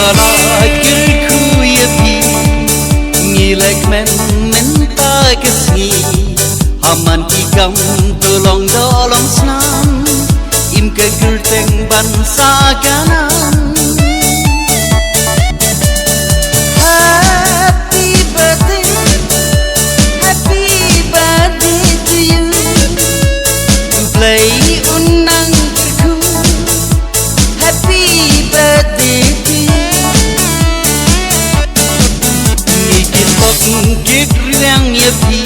bala kyrkhu yapi ngilek men ta kesni haman kikam tolong dolong snam im ke gerteng bansa kanan. Git riang yapi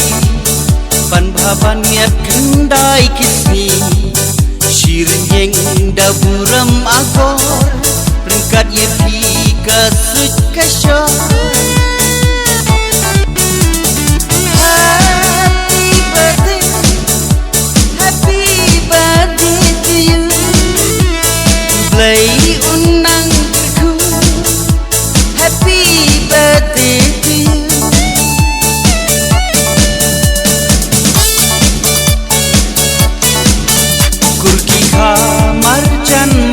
pan bhaban miat kendai kisni shirin yeng daburam agor ringkat yapi kasut kasyar.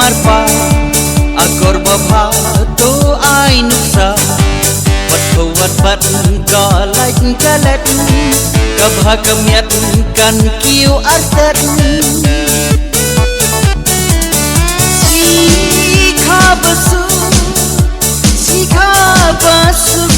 Marpa akor babha to ai nuksa wat wat bat galai galat kabha kamyat kan kiu artat sikha basu